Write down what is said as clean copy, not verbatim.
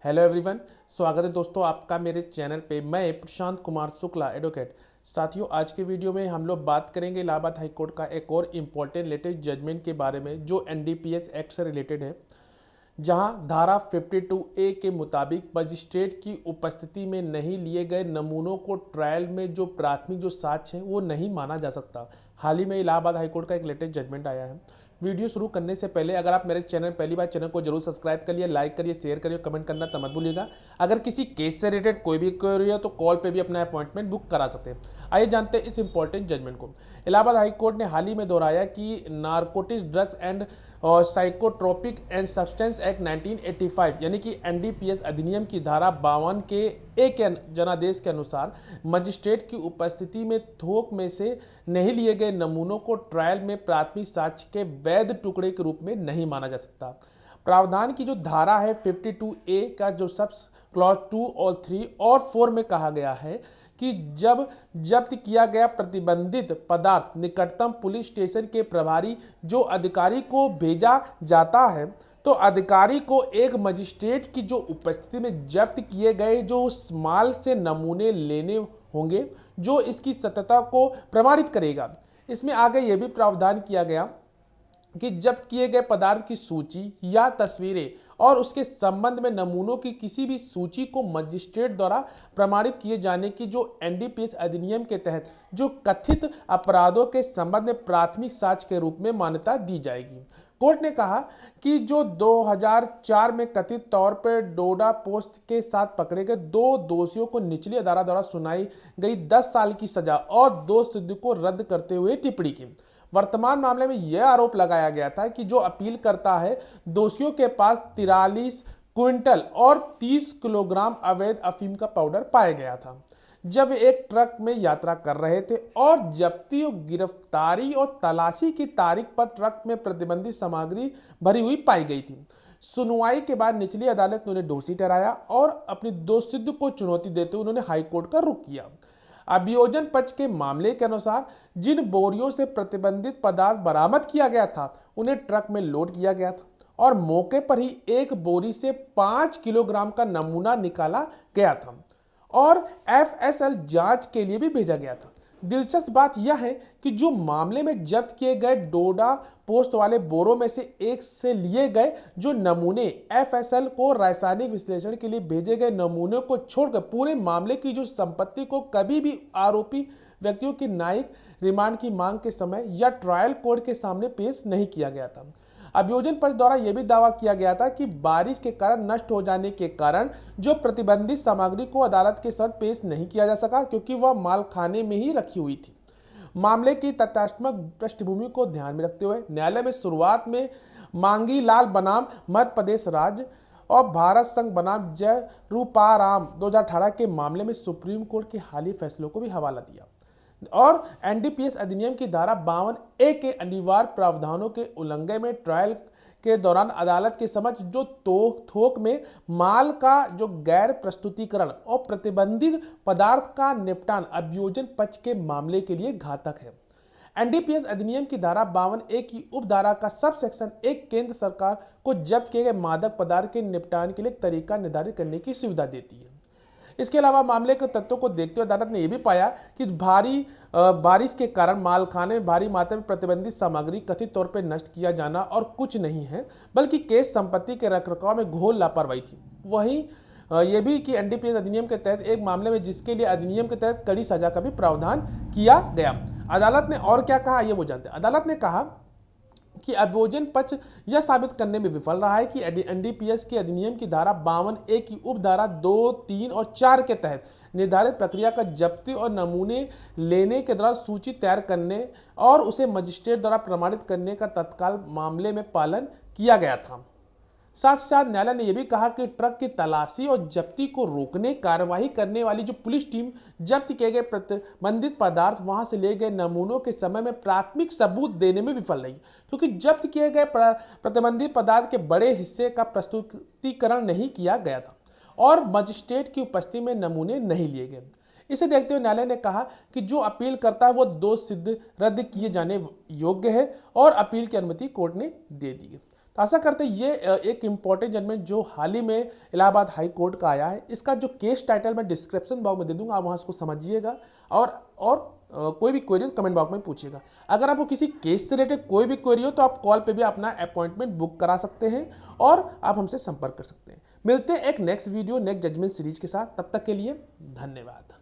Hello everyone, स्वागत है दोस्तों आपका मेरे चैनल पे। मैं प्रशांत कुमार शुक्ला एडवोकेट। साथियों, आज के वीडियो में हम लोग बात करेंगे इलाहाबाद हाई कोर्ट का एक और इम्पोर्टेंट लेटेस्ट जजमेंट के बारे में जो एनडीपीएस एक्ट से रिलेटेड है, जहां धारा 52A के मुताबिक मजिस्ट्रेट की उपस्थिति में नहीं लिए गए नमूनों को ट्रायल में जो प्राथमिक जो साक्ष्य है वो नहीं माना जा सकता। हाल ही में इलाहाबाद हाईकोर्ट का एक लेटेस्ट जजमेंट आया है। वीडियो शुरू करने से पहले अगर आप मेरे चैनल पहली बार चैनल को जरूर सब्सक्राइब करिए, लाइक करिए, शेयर करिए, कमेंट करना तो मत भूलिएगा। अगर किसी केस से रिलेटेड कोई भी क्वेरी है तो कॉल पे भी अपना अपॉइंटमेंट बुक करा सकते हैं। आइए जानते हैं इस इंपॉर्टेंट जजमेंट को। इलाहाबाद हाई कोर्ट ने हाल ही में दोहराया कि narcotics drugs and psychotropic and substance act 1985 यानी कि एनडीपीएस अधिनियम की धारा 52 के एक जनादेश के अनुसार मजिस्ट्रेट की उपस्थिति में थोक में से नहीं लिए गए नमूनों को ट्रायल में प्राथमिक साक्ष्य के वैध टुकड़े के रूप में नहीं माना जा सकता। प्रावधान की जो धारा है 52A का जो सब क्लॉज 2 और 3 और 4 में कहा गया है कि जब जब्त किया गया प्रतिबंधित पदार्थ निकटतम पुलिस स्टेशन के प्रभारी जो अधिकारी को भेजा जाता है तो अधिकारी को एक मजिस्ट्रेट की जो उपस्थिति में जब्त किए गए जो उस माल से नमूने लेने होंगे जो इसकी सत्यता को प्रमाणित करेगा। इसमें आगे यह भी प्रावधान किया गया कि जब्त किए गए पदार्थ की सूची या तस्वीरें और उसके संबंध में नमूनों की किसी भी सूची को मजिस्ट्रेट द्वारा प्रमाणित किए जाने की जो एनडीपीएस अधिनियम के तहत जो कथित अपराधों के संबंध में प्राथमिक साक्ष्य के रूप में मान्यता दी जाएगी। कोर्ट ने कहा कि जो 2004 में कथित तौर पर डोडा पोस्ट के साथ पकड़े गए दो दोषियों को निचली अदालत द्वारा सुनाई गई 10 साल की सजा और दोष सिद्धि को रद्द करते हुए टिप्पणी की। वर्तमान मामले में यह आरोप लगाया गया था कि जो अपील करता है दोषियों के पास 43 क्विंटल और 30 किलोग्राम अवैध अफीम का पाउडर पाया गया था जब एक ट्रक में यात्रा कर रहे थे और जब्ती और गिरफ्तारी और तलाशी की तारीख पर ट्रक में प्रतिबंधित सामग्री भरी हुई पाई गई थी। सुनवाई के बाद निचली अदालत ने उन्हें दोषी ठहराया और अपनी दोष सिद्ध को चुनौती देते हुए उन्होंने हाईकोर्ट का रुख किया। अभियोजन पक्ष के मामले के अनुसार जिन बोरियों से प्रतिबंधित पदार्थ बरामद किया गया था उन्हें ट्रक में लोड किया गया था और मौके पर ही एक बोरी से 5 किलोग्राम का नमूना निकाला गया था और एफएसएल जांच के लिए भी भेजा गया था। दिलचस्प बात यह है कि जो मामले में जब्त किए गए डोडा पोस्ट वाले बोरों में से एक से लिए गए जो नमूने एफएसएल को रासायनिक विश्लेषण के लिए भेजे गए नमूनों को छोड़कर पूरे मामले की जो संपत्ति को कभी भी आरोपी व्यक्तियों की न्यायिक रिमांड की मांग के समय या ट्रायल कोर्ट के सामने पेश नहीं किया गया था। अभियोजन पक्ष द्वारा यह भी दावा किया गया था कि बारिश के कारण नष्ट हो जाने के कारण जो प्रतिबंधित सामग्री को अदालत के साथ पेश नहीं किया जा सका क्योंकि वह माल खाने में ही रखी हुई थी। मामले की तथ्यात्मक पृष्ठभूमि को ध्यान में रखते हुए न्यायालय में शुरुआत में मांगी लाल बनाम मध्य प्रदेश राज्य और भारत संघ बनाम जय रूपाराम 2018 के मामले में सुप्रीम कोर्ट के हाल ही फैसलों को भी हवाला दिया और एनडीपीएस अधिनियम की धारा 52A के अनिवार्य प्रावधानों के उल्लंघन में ट्रायल के दौरान अदालत के समक्ष जो थोक में माल का जो गैर प्रस्तुतिकरण और प्रतिबंधित पदार्थ का निपटान अभियोजन पक्ष के मामले के लिए घातक है। एनडीपीएस अधिनियम की धारा 52A की उपधारा का सब सेक्शन 1 केंद्र सरकार को जब्त किए गए मादक पदार्थ के निपटान के लिए एक तरीका निर्धारित करने की सुविधा देती है। इसके अलावा मामले के तथ्यों को देखते हुए अदालत ने यह भी पाया कि बारिश के कारण मालखाने में भारी मात्रा में प्रतिबंधित सामग्री कथित तौर पर नष्ट किया जाना और कुछ नहीं है बल्कि केस संपत्ति के रखरखाव में घोर लापरवाही थी। वहीं यह भी कि एनडीपीएस अधिनियम के तहत एक मामले में जिसके लिए अधिनियम के तहत कड़ी सजा का भी प्रावधान किया गया। अदालत ने और क्या कहा ये वो जानते हैं। अदालत ने कहा कि अभियोजन पक्ष यह साबित करने में विफल रहा है कि एनडीपीएस के अधिनियम की धारा 52A की उपधारा 2, 3 और 4 के तहत निर्धारित प्रक्रिया का जब्ती और नमूने लेने के दौरान सूची तैयार करने और उसे मजिस्ट्रेट द्वारा प्रमाणित करने का तत्काल मामले में पालन किया गया था। साथ साथ न्यायालय ने यह भी कहा कि ट्रक की तलाशी और जब्ती को रोकने कार्रवाई करने वाली जो पुलिस टीम जब्त किए गए प्रतिबंधित पदार्थ वहां से ले गए नमूनों के समय में प्राथमिक सबूत देने में विफल रही क्योंकि जब्त किए गए प्रतिबंधित पदार्थ के बड़े हिस्से का प्रस्तुतिकरण नहीं किया गया था और मजिस्ट्रेट की उपस्थिति में नमूने नहीं लिए गए। इसे देखते हुए न्यायालय ने कहा कि जो अपील करता है वो दोष सिद्ध रद्द किए जाने योग्य है और अपील की अनुमति कोर्ट ने दे दी है। तो आशा करते हैं ये एक इम्पॉर्टेंट जजमेंट जो हाल ही में इलाहाबाद हाई कोर्ट का आया है, इसका जो केस टाइटल मैं डिस्क्रिप्शन बॉक्स में दे दूंगा, आप वहाँ इसको समझिएगा और कोई भी क्वेरी कमेंट बॉक्स में पूछिएगा। अगर आपको किसी केस से रिलेटेड कोई भी क्वेरी हो तो आप कॉल पे भी अपना अपॉइंटमेंट बुक करा सकते हैं और आप हमसे संपर्क कर सकते हैं। मिलते हैं एक next video next judgement series के साथ, तब तक के लिए धन्यवाद।